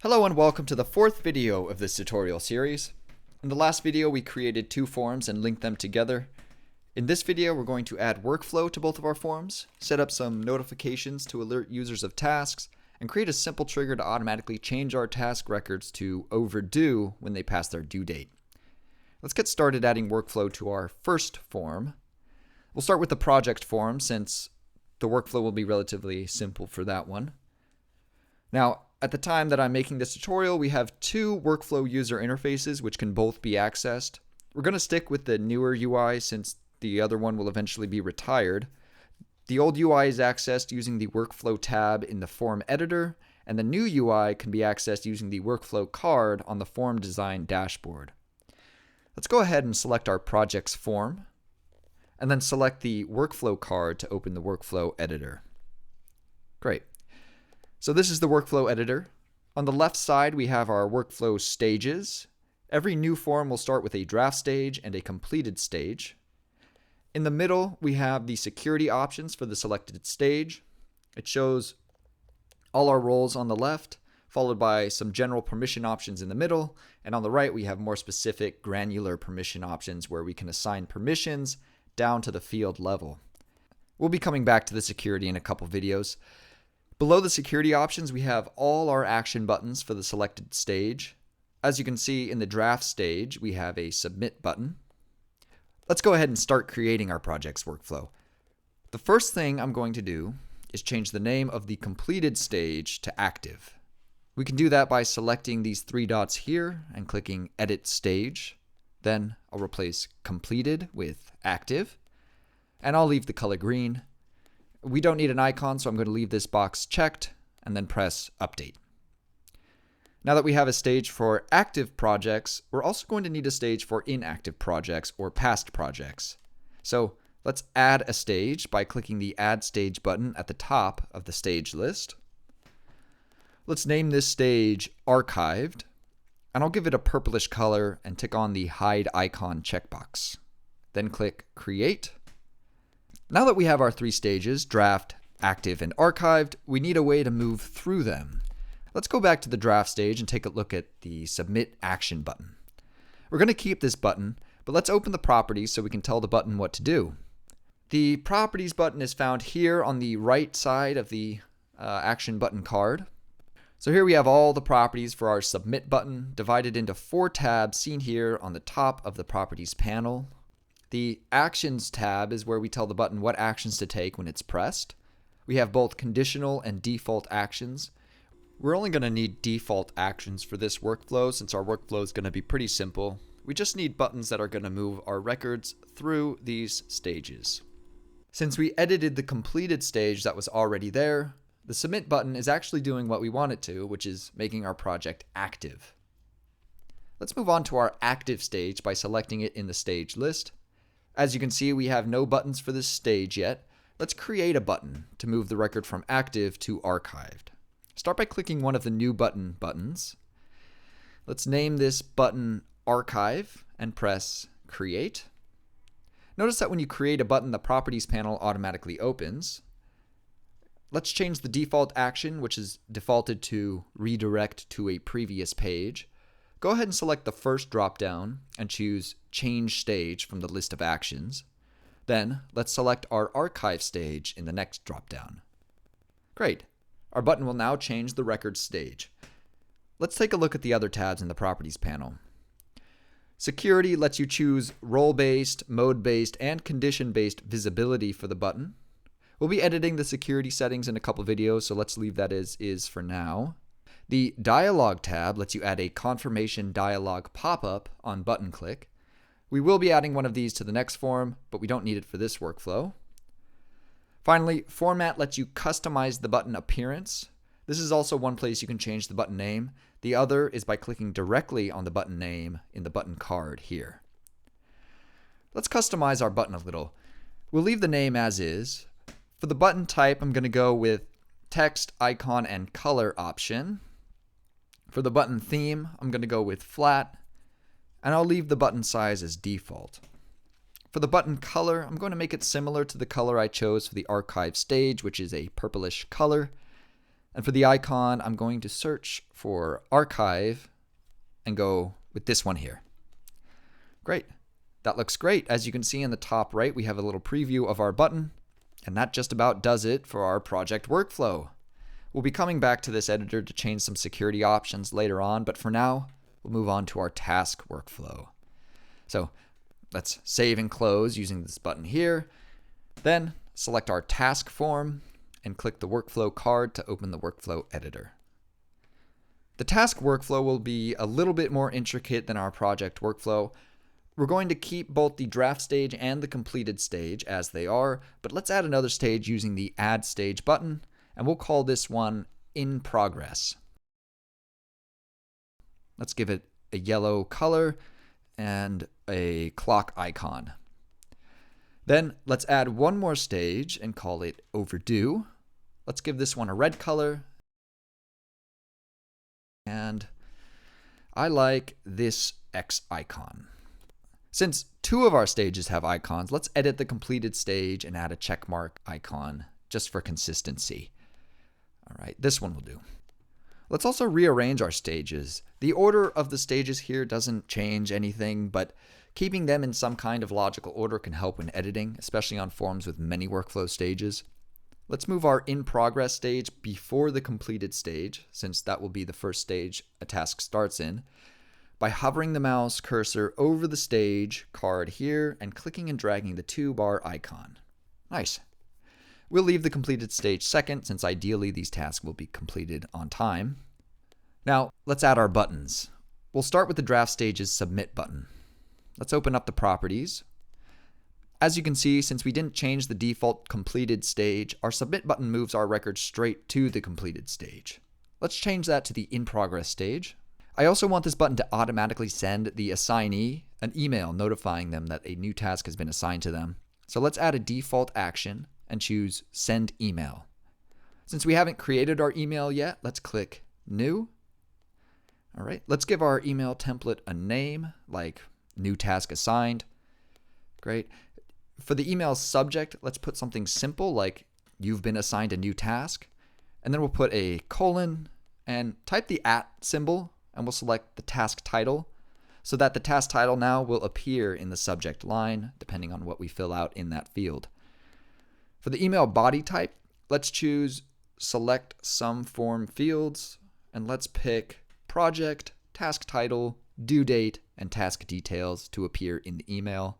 Hello and welcome to the fourth video of this tutorial series. In the last video we created two forms and linked them together. In this video we're going to add workflow to both of our forms, set up some notifications to alert users of tasks, and create a simple trigger to automatically change our task records to overdue when they pass their due date. Let's get started adding workflow to our first form. We'll start with the project form since the workflow will be relatively simple for that one. Now, at the time that I'm making this tutorial, we have two workflow user interfaces which can both be accessed. We're going to stick with the newer UI since the other one will eventually be retired. The old UI is accessed using the workflow tab in the form editor, and the new UI can be accessed using the workflow card on the form design dashboard. Let's go ahead and select our project's form, and then select the workflow card to open the workflow editor. Great. So this is the workflow editor. On the left side, we have our workflow stages. Every new form will start with a draft stage and a completed stage. In the middle, we have the security options for the selected stage. It shows all our roles on the left, followed by some general permission options in the middle. And on the right, we have more specific granular permission options where we can assign permissions down to the field level. We'll be coming back to the security in a couple videos. Below the security options, we have all our action buttons for the selected stage. As you can see in the draft stage, we have a submit button. Let's go ahead and start creating our project's workflow. The first thing I'm going to do is change the name of the completed stage to active. We can do that by selecting these three dots here and clicking edit stage. Then I'll replace completed with active, and I'll leave the color green. We don't need an icon, so I'm going to leave this box checked and then press update. Now that we have a stage for active projects, we're also going to need a stage for inactive projects or past projects. So let's add a stage by clicking the add stage button at the top of the stage list. Let's name this stage archived, and I'll give it a purplish color and tick on the hide icon checkbox. Then click create. Now that we have our three stages, draft, active, and archived, we need a way to move through them. Let's go back to the draft stage and take a look at the submit action button. We're going to keep this button, but let's open the properties so we can tell the button what to do. The properties button is found here on the right side of the action button card. So here we have all the properties for our submit button divided into 4 tabs seen here on the top of the properties panel. The Actions tab is where we tell the button what actions to take when it's pressed. We have both conditional and default actions. We're only going to need default actions for this workflow since our workflow is going to be pretty simple. We just need buttons that are going to move our records through these stages. Since we edited the completed stage that was already there, the submit button is actually doing what we want it to, which is making our project active. Let's move on to our active stage by selecting it in the stage list. As you can see, we have no buttons for this stage yet. Let's create a button to move the record from active to archived. Start by clicking one of the new buttons. Let's name this button archive and press create. Notice that when you create a button, the properties panel automatically opens. Let's change the default action, which is defaulted to redirect to a previous page. Go ahead and select the first drop-down and choose Change Stage from the list of actions. Then, let's select our Archive stage in the next drop-down. Great. Our button will now change the record stage. Let's take a look at the other tabs in the Properties panel. Security lets you choose role-based, mode-based, and condition-based visibility for the button. We'll be editing the security settings in a couple videos, so let's leave that as is for now. The Dialog tab lets you add a confirmation dialog pop-up on button click. We will be adding one of these to the next form, but we don't need it for this workflow. Finally, Format lets you customize the button appearance. This is also one place you can change the button name. The other is by clicking directly on the button name in the button card here. Let's customize our button a little. We'll leave the name as is. For the button type, I'm going to go with text, icon, and color option. For the button theme, I'm going to go with flat, and I'll leave the button size as default. For the button color, I'm going to make it similar to the color I chose for the archive stage, which is a purplish color. And for the icon, I'm going to search for archive and go with this one here. Great. That looks great. As you can see in the top right, we have a little preview of our button, and that just about does it for our project workflow. We'll be coming back to this editor to change some security options later on, but for now, we'll move on to our task workflow. So let's save and close using this button here. Then select our task form and click the workflow card to open the workflow editor. The task workflow will be a little bit more intricate than our project workflow. We're going to keep both the draft stage and the completed stage as they are, but let's add another stage using the add stage button, and we'll call this one in progress. Let's give it a yellow color and a clock icon. Then let's add one more stage and call it overdue. Let's give this one a red color. And I like this X icon. Since two of our stages have icons, let's edit the completed stage and add a checkmark icon just for consistency. All right, this one will do. Let's also rearrange our stages. The order of the stages here doesn't change anything, but keeping them in some kind of logical order can help when editing, especially on forms with many workflow stages. Let's move our in progress stage before the completed stage, since that will be the first stage a task starts in, by hovering the mouse cursor over the stage card here and clicking and dragging the 2-bar icon. Nice. We'll leave the completed stage second, since ideally these tasks will be completed on time. Now, let's add our buttons. We'll start with the draft stage's submit button. Let's open up the properties. As you can see, since we didn't change the default completed stage, our submit button moves our record straight to the completed stage. Let's change that to the in progress stage. I also want this button to automatically send the assignee an email notifying them that a new task has been assigned to them. So let's add a default action and choose send email. Since we haven't created our email yet, let's click new. All right, let's give our email template a name like new task assigned. Great. For the email subject, let's put something simple like you've been assigned a new task. And then we'll put a colon and type the @ symbol, and we'll select the task title so that the task title now will appear in the subject line depending on what we fill out in that field. For the email body type, let's choose select some form fields, and let's pick project, task title, due date, and task details to appear in the email.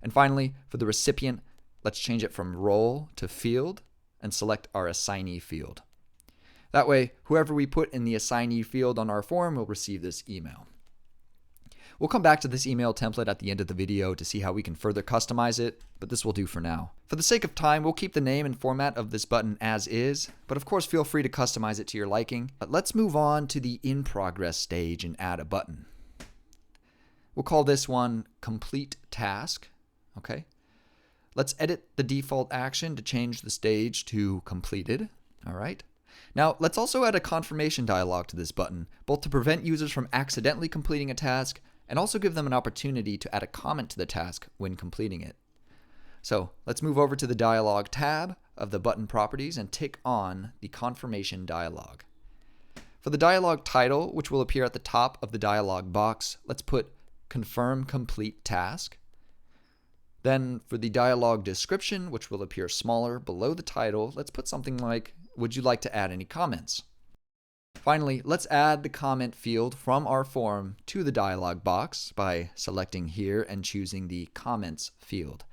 And finally, for the recipient, let's change it from role to field and select our assignee field. That way, whoever we put in the assignee field on our form will receive this email. We'll come back to this email template at the end of the video to see how we can further customize it, but this will do for now. For the sake of time, we'll keep the name and format of this button as is, but of course feel free to customize it to your liking. But let's move on to the in progress stage and add a button. We'll call this one complete task. Okay. Let's edit the default action to change the stage to completed. All right. Now, let's also add a confirmation dialog to this button, both to prevent users from accidentally completing a task and also give them an opportunity to add a comment to the task when completing it. So let's move over to the Dialog tab of the button properties and tick on the confirmation dialog. For the dialog title, which will appear at the top of the dialog box, let's put confirm complete task. Then for the dialog description, which will appear smaller below the title, let's put something like, would you like to add any comments? Finally, let's add the comment field from our form to the dialog box by selecting here and choosing the comments field.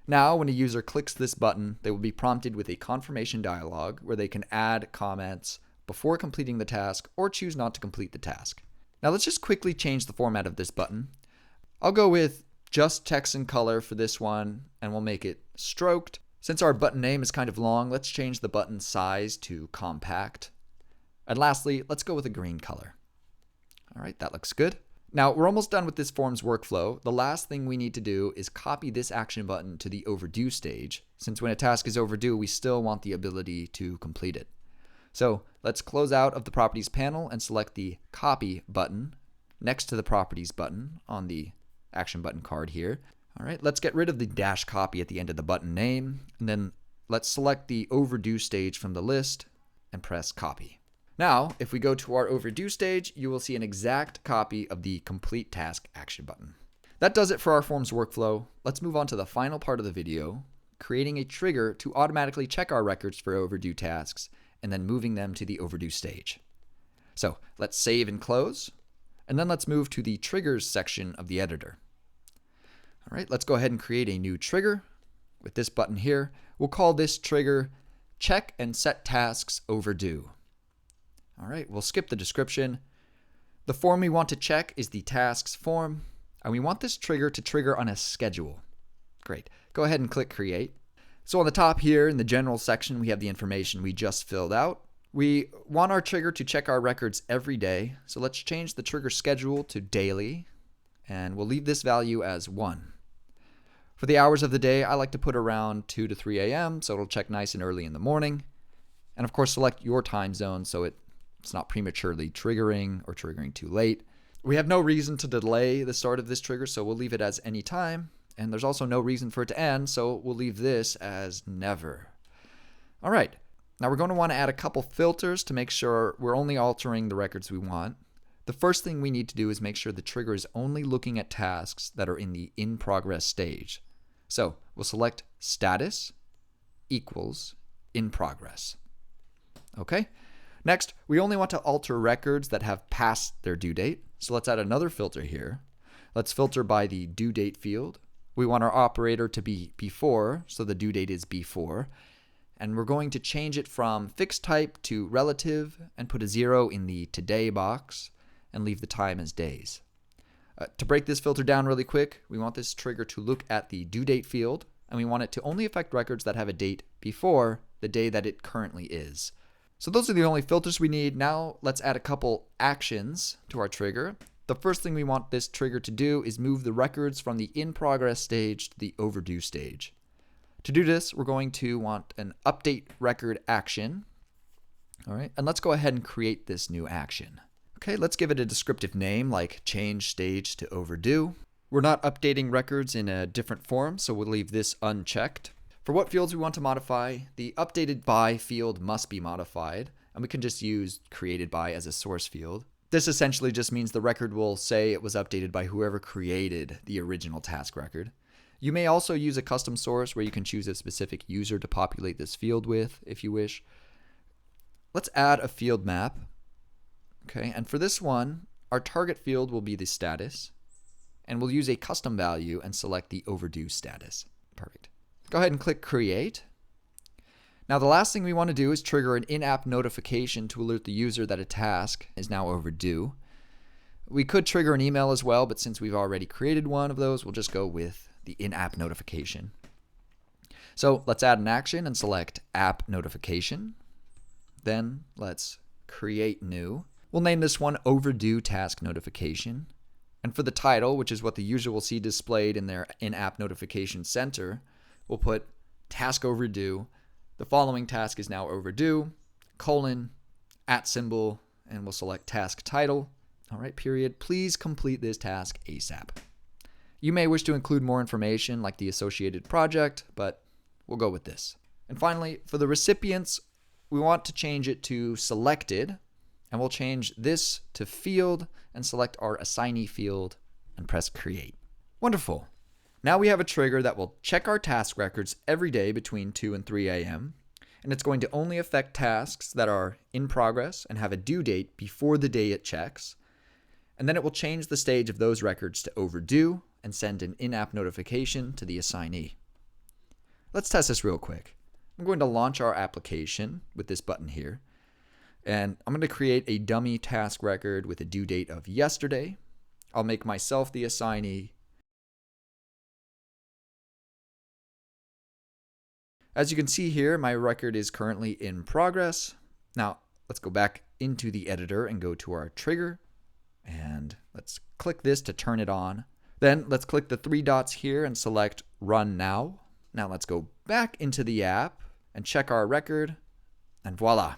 Now, when a user clicks this button, they will be prompted with a confirmation dialog where they can add comments before completing the task or choose not to complete the task. Now let's just quickly change the format of this button. I'll go with just text and color for this one, and we'll make it stroked. Since our button name is kind of long, let's change the button size to compact. And lastly, let's go with a green color. All right, that looks good. Now we're almost done with this form's workflow. The last thing we need to do is copy this action button to the overdue stage, since when a task is overdue, we still want the ability to complete it. So let's close out of the properties panel and select the copy button next to the properties button on the action button card here. All right, let's get rid of the dash copy at the end of the button name, and then let's select the overdue stage from the list and press copy. Now, if we go to our overdue stage, you will see an exact copy of the complete task action button. That does it for our forms workflow. Let's move on to the final part of the video, creating a trigger to automatically check our records for overdue tasks and then moving them to the overdue stage. So let's save and close, and then let's move to the triggers section of the editor. All right, let's go ahead and create a new trigger with this button here. We'll call this trigger check and set tasks overdue. All right, we'll skip the description. The form we want to check is the tasks form, and we want this trigger to trigger on a schedule. Great. Go ahead and click create. So on the top here in the general section, we have the information we just filled out. We want our trigger to check our records every day. So let's change the trigger schedule to daily, and we'll leave this value as 1. For the hours of the day, I like to put around 2 to 3 a.m. so it'll check nice and early in the morning. And of course, select your time zone so it's not prematurely triggering or triggering too late. We have no reason to delay the start of this trigger, so we'll leave it as any time. And there's also no reason for it to end, so we'll leave this as never. All right, now we're going to want to add a couple filters to make sure we're only altering the records we want. The first thing we need to do is make sure the trigger is only looking at tasks that are in the in progress stage. So we'll select status equals in progress. Okay. Next, we only want to alter records that have passed their due date. So let's add another filter here. Let's filter by the due date field. We want our operator to be before, so the due date is before. And we're going to change it from fixed type to relative and put a 0 in the today box and leave the time as days. To break this filter down really quick, we want this trigger to look at the due date field, and we want it to only affect records that have a date before the day that it currently is. So those are the only filters we need. Now let's add a couple actions to our trigger. The first thing we want this trigger to do is move the records from the in progress stage to the overdue stage. To do this, we're going to want an update record action. All right, and let's go ahead and create this new action. Okay, let's give it a descriptive name like change stage to overdue. We're not updating records in a different form, so we'll leave this unchecked. For what fields we want to modify, the updated by field must be modified, and we can just use created by as a source field. This essentially just means the record will say it was updated by whoever created the original task record. You may also use a custom source where you can choose a specific user to populate this field with, if you wish. Let's add a field map. Okay, and for this one, our target field will be the status, and we'll use a custom value and select the overdue status. Perfect. Go ahead and click create. Now the last thing we want to do is trigger an in-app notification to alert the user that a task is now overdue. We could trigger an email as well, but since we've already created one of those, we'll just go with the in-app notification. So let's add an action and select app notification. Then let's create new. We'll name this one overdue task notification. And for the title, which is what the user will see displayed in their in-app notification center, we'll put task overdue. The following task is now overdue, colon, @symbol, and we'll select task title. All right, period. Please complete this task ASAP. You may wish to include more information like the associated project, but we'll go with this. And finally, for the recipients, we want to change it to selected, and we'll change this to field and select our assignee field and press create. Wonderful. Now we have a trigger that will check our task records every day between 2 and 3 a.m. And it's going to only affect tasks that are in progress and have a due date before the day it checks. And then it will change the stage of those records to overdue and send an in-app notification to the assignee. Let's test this real quick. I'm going to launch our application with this button here. And I'm going to create a dummy task record with a due date of yesterday. I'll make myself the assignee. As you can see here, my record is currently in progress. Now, let's go back into the editor and go to our trigger. And let's click this to turn it on. Then let's click the 3 dots here and select Run Now. Now let's go back into the app and check our record. And voila,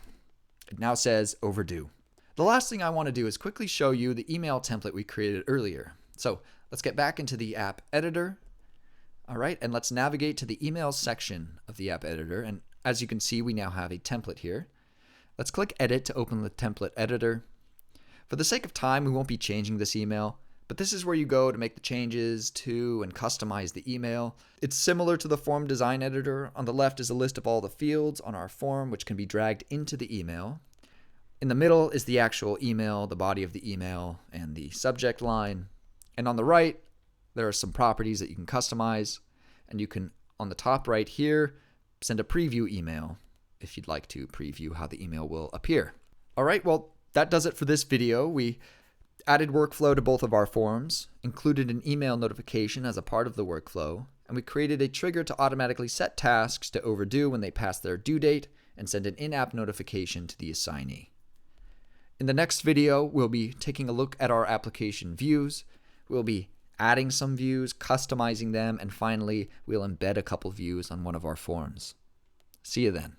it now says overdue. The last thing I want to do is quickly show you the email template we created earlier. So let's get back into the app editor. All right, and let's navigate to the email section of the app editor. And as you can see, we now have a template here. Let's click Edit to open the template editor. For the sake of time, we won't be changing this email, but this is where you go to make the changes to and customize the email. It's similar to the form design editor. On the left is a list of all the fields on our form which can be dragged into the email. In the middle is the actual email, the body of the email, and the subject line. And on the right, there are some properties that you can customize, and you can, on the top right here, send a preview email if you'd like to preview how the email will appear. All right, well, that does it for this video. We added workflow to both of our forms, included an email notification as a part of the workflow, and we created a trigger to automatically set tasks to overdue when they pass their due date and send an in-app notification to the assignee. In the next video, we'll be taking a look at our application views. We'll be adding some views, customizing them, and finally, we'll embed a couple views on one of our forms. See you then.